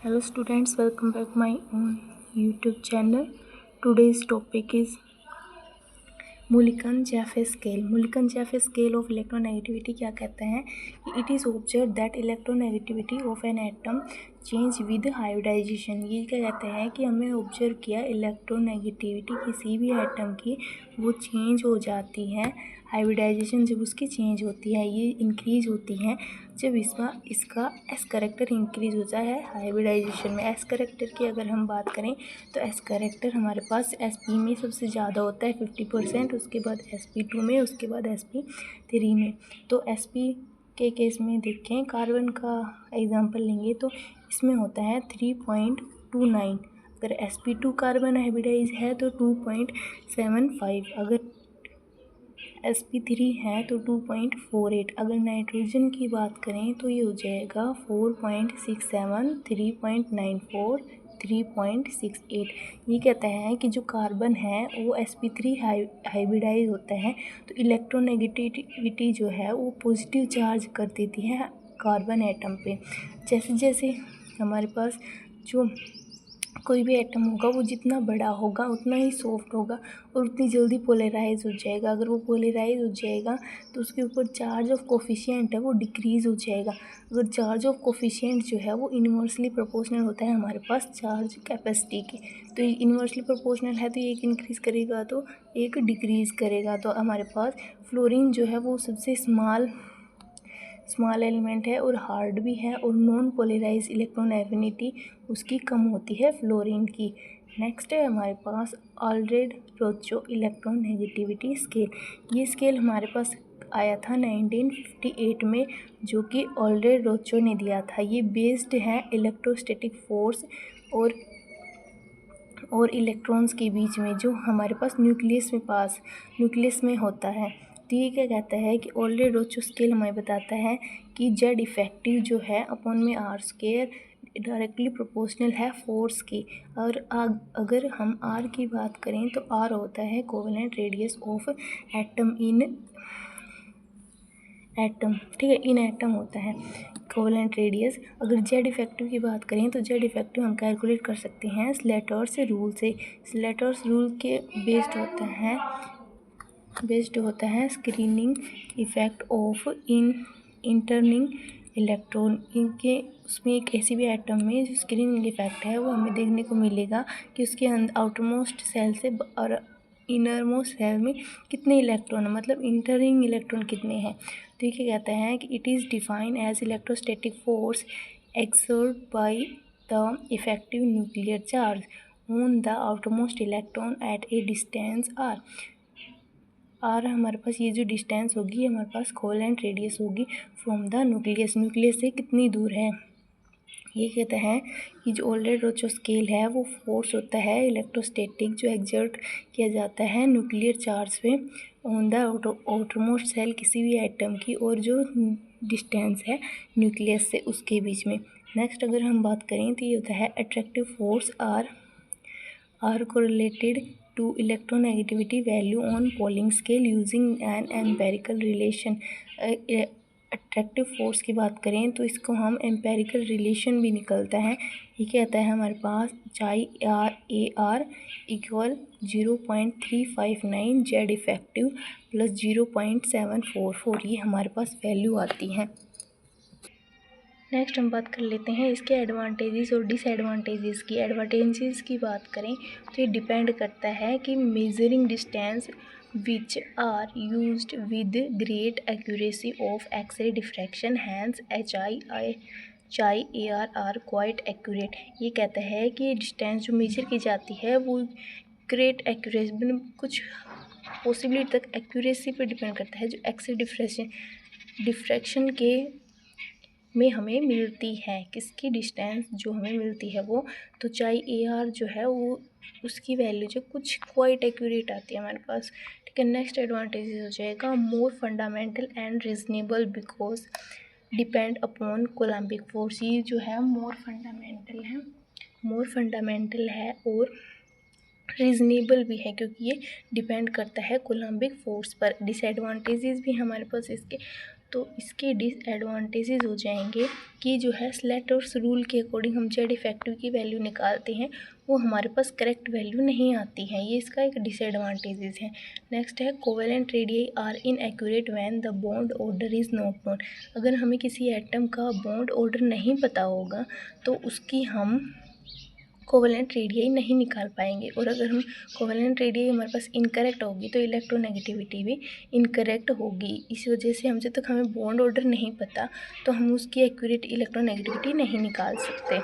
Hello students, welcome back my own YouTube channel. Today's topic is Mulliken-Jaffe scale. Mulliken-Jaffe scale of electronegativity क्या कहते हैं कि it is observed that electronegativity of an atom change with hybridization. ये क्या कहते हैं कि हमने ऑब्जर्व किया इलेक्ट्रोनेगेटिविटी किसी भी एटम की वो चेंज हो जाती है हाइब्रिडाइजेशन जब उसकी चेंज होती है, ये इंक्रीज होती है जब इसका एस करेक्टर इंक्रीज होता है हाइब्रिडाइजेशन में। एस करेक्टर की अगर हम बात करें तो एस करेक्टर हमारे पास sp में सबसे ज़्यादा होता है 50%, उसके बाद sp2 में, उसके बाद sp3 में। तो sp के केस में देखें, कार्बन का एग्जांपल लेंगे तो इसमें होता है 3.29। अगर sp2 कार्बन हाइब्रिडाइज है तो 2.75, अगर sp3 है तो 2.48। अगर नाइट्रोजन की बात करें तो ये हो जाएगा 4.67, 3.94, 3.68। ये कहता है कि जो कार्बन है वो sp3 हाइब्रिडाइज होता है तो इलेक्ट्रोनेगेटिविटी जो है वो पॉजिटिव चार्ज कर देती है कार्बन एटम पे। जैसे जैसे हमारे पास जो कोई भी एटम होगा वो जितना बड़ा होगा उतना ही सॉफ्ट होगा और उतनी जल्दी पोलराइज हो जाएगा। अगर वो पोलराइज हो जाएगा तो उसके ऊपर चार्ज ऑफ कोफिशिएंट है वो डिक्रीज़ हो जाएगा। अगर चार्ज ऑफ कोफिशिएंट जो है वो इन्वर्सली प्रोपोर्शनल होता है हमारे पास चार्ज कैपेसिटी के, तो इन्वर्सली प्रोपोर्शनल है तो एक इंक्रीज़ करेगा तो एक डिक्रीज़ करेगा। तो हमारे पास फ्लोरीन जो है वो सबसे स्मॉल एलिमेंट है और हार्ड भी है और नॉन पोलराइज इलेक्ट्रोनेगेटिविटी उसकी कम होती है फ्लोरीन की। नेक्स्ट है हमारे पास ऑल्ड्रेड-रोच्चो इलेक्ट्रोनेगेटिविटी स्केल। ये स्केल हमारे पास आया था 1958 में, जो कि ऑल्ड्रेड-रोच्चो ने दिया था। ये बेस्ड है इलेक्ट्रोस्टैटिक फोर्स और इलेक्ट्रॉन्स के बीच में जो हमारे पास न्यूक्लियस में होता है। तो ये क्या कहता है कि ऑल्ड्रेड-रोच्चो स्केल हमें बताता है कि जेड इफेक्टिव जो है अपॉन में आर स्क्वायर डायरेक्टली प्रोपोर्शनल है फोर्स की। और अगर हम आर की बात करें तो आर होता है covalent radius of atom in atom, ठीक है, इन एटम होता है कोवेलेंट रेडियस। अगर जेड इफेक्टिव की बात करें तो जेड इफेक्टिव हम कैलकुलेट कर सकते हैं स्लेटर्स रूल से। स्लेटर्स रूल के बेस्ड होता है स्क्रीनिंग इफेक्ट ऑफ इंटरनिंग इलेक्ट्रॉन। इनके उसमें एक ऐसी भी एटम में जो स्क्रीनिंग इफेक्ट है वो हमें देखने को मिलेगा कि उसके आउटरमोस्ट सेल से और इनरमोस्ट सेल में कितने इलेक्ट्रॉन है, मतलब इंटरिंग इलेक्ट्रॉन कितने हैं। तो ये क्या कहता है कि it is defined as electrostatic force exert by the effective nuclear charge on the outermost electron at a distance r हमारे पास ये जो डिस्टेंस होगी हमारे पास कोवेलेंट रेडियस होगी फ्रॉम द न्यूक्लियस से कितनी दूर है। ये कहता है कि जो ऑल्ड्रेड-रोच्चो स्केल है वो फोर्स होता है इलेक्ट्रोस्टैटिक जो एक्सर्ट किया जाता है न्यूक्लियर चार्ज पे ऑन द आउटरमोस्ट सेल किसी भी एटम की, और जो डिस्टेंस है न्यूक्लियस से उसके बीच में। नेक्स्ट अगर हम बात करें तो ये होता है attractive force are correlated to electronegativity value on Pauling scale using an empirical relation। Attractive force की बात करें तो इसको हम एम्पेरिकल रिलेशन भी निकलता है। ये क्या आता है हमारे पास chi r equal 0.359 Z effective plus 0.744, ये हमारे पास वैल्यू आती हैं। नेक्स्ट हम बात कर लेते हैं इसके एडवांटेजेस और डिसएडवांटेजेस की। एडवांटेजेस की बात करें तो ये डिपेंड करता है कि measuring distance which are used with great accuracy of X ray diffraction hence chi AR are quite accurate. ये कहता है कि डिस्टेंस जो मेजर की जाती है वो ग्रेट एक्यूरेसी मतलब कुछ पॉसिबिलिटी तक एक्यूरेसी पर डिपेंड करता है जो एक्सरे डिफ्रैक्शन के में हमें मिलती है। किसकी डिस्टेंस जो हमें मिलती है वो, तो चाई AR जो है वो उसकी वैल्यू जो कुछ क्वाइट एक्यूरेट आती है हमारे पास, ठीक है। नेक्स्ट एडवांटेज हो जाएगा मोर fundamental and reasonable because depend upon coulombic force. ये जो है मोर फंडामेंटल है और रीज़नेबल भी है क्योंकि ये डिपेंड करता है कोलम्बिक फोर्स पर। डिसएडवांटेजेस भी हमारे पास इसके तो इसके डिसएडवांटेजेस हो जाएंगे कि जो है स्लेटर्स रूल के अकॉर्डिंग हम जेड इफेक्टिव की वैल्यू निकालते हैं वो हमारे पास करेक्ट वैल्यू नहीं आती है, ये इसका एक डिसएडवांटेजेस है। नेक्स्ट है covalent radii are inaccurate when the bond order is not known. अगर हमें किसी एटम का बॉन्ड ऑर्डर नहीं पता होगा तो उसकी हम कोवेलेंट रेडियई नहीं निकाल पाएंगे, और अगर हम कोवेलेंट रेडियई हमारे पास इनकरेक्ट होगी तो इलेक्ट्रोनेगेटिविटी भी इनकरेक्ट होगी। इस वजह से हम जब तक हमें बॉन्ड ऑर्डर नहीं पता तो हम उसकी एक्यूरेट इलेक्ट्रोनेगेटिविटी नहीं निकाल सकते।